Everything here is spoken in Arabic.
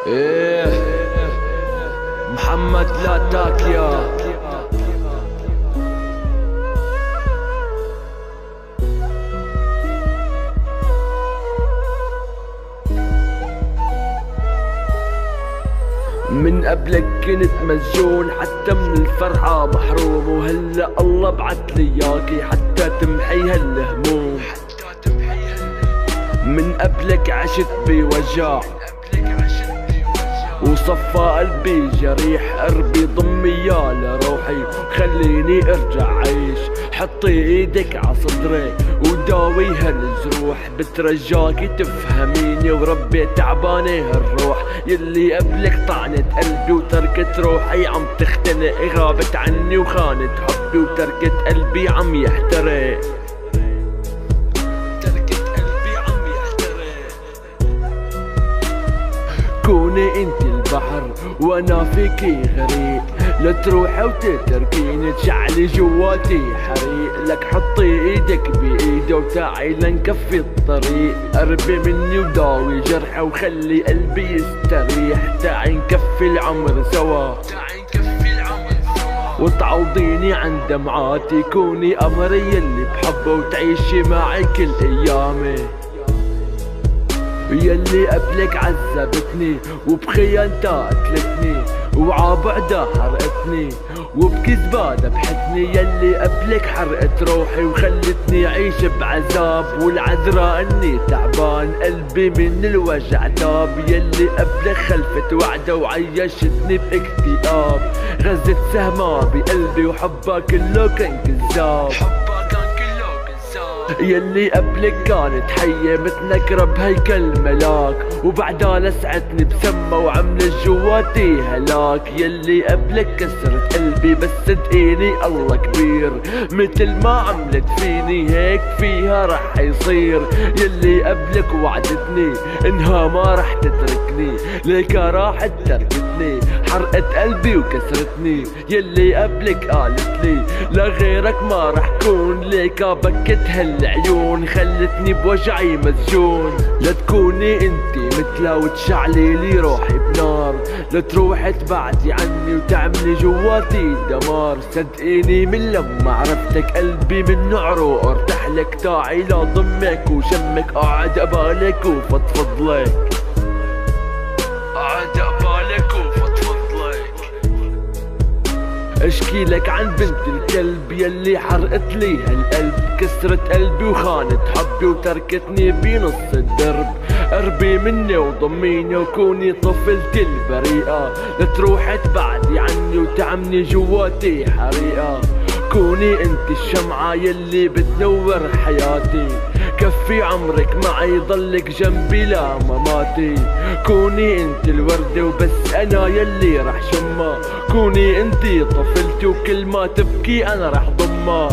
ايه محمد لا تاكيا. من قبلك كنت مسجون، حتى من الفرحة محروم، وهلا الله بعتلي اياكي حتى تمحي هالهموم. من قبلك عشت بوجع وصفى قلبي جريح، قربي ضمي يا لروحي وخليني ارجع عيش. حطي ايدك عصدري وداوي هالجروح، بترجاكي تفهميني وربي تعباني هالروح. يلي قبلك طعنت قلبي وتركت روحي عم تختنق، غابت عني وخانت حبي وتركت قلبي عم يحترق. كوني انت البحر وانا فيكي غريق، لا تروحي وتتركيني تشعلي جواتي حريق. لك حطي ايدك بايدي وتعي لنكفي الطريق، قربي مني وداوي جرحي وخلي قلبي يستريح. تعي نكفي العمر سوا وتعوضيني عن دمعاتي، كوني قمري يلي بحبه وتعيشي معي كل ايامي. يلي قبلك عذبتني وبخيانتها قتلتني، وعابعدها حرقتني وبكذبها ذبحتني. يلي قبلك حرقت روحي وخلتني عيش بعذاب، والعذرا اني تعبان قلبي من الوجع تاب. يلي قبلك خلفت وعده وعيشتني باكتئاب، غزت سهمها بقلبي وحبها كله كان كذاب. يلي قبلك كانت حية متنكرة بهيكل ملاك، وبعدها لسعتني بسما وعملت جواتي هلاك. يلي قبلك كسرت قلبي بس صدقيني الله كبير، متل ما عملت فيني هيك فيها رح يصير. يلي قبلك وعدتني انها ما رح تتركني، ليكا راحت تركتني حرقت قلبي وكسرتني. يلي قبلك قالتلي لا غيرك ما رح كون، ليكا بكت العيون خلتني بوجعي مسجون. لا تكوني انتي مثلها وتشعلي لي روحي بنار، لا تروحي تبعدي عني وتعملي جواتي دمار. صدقيني من لما عرفتك قلبي من عروق ارتاحلك، تاعي لا ضمك وشمك قاعد قبالك وفضفضلك، قاعد قبالك وفضفضلك. اشكي لك عن بنت الكلب يلي حرقت لي هالقلب، كسرت قلبي وخانت حبي وتركتني بنص الدرب. قربي مني وضميني وكوني طفلتي البريئة، لا تروحي تبعدي عني وتعملي جواتي حريقة. كوني انت الشمعة يلي بتنور حياتي، كفي عمرك معي ضلك جنبي لا مماتي. كوني انت الوردة وبس انا يلي رح شمها، كوني انت طفلتي وكل ما تبكي انا رح ضمها.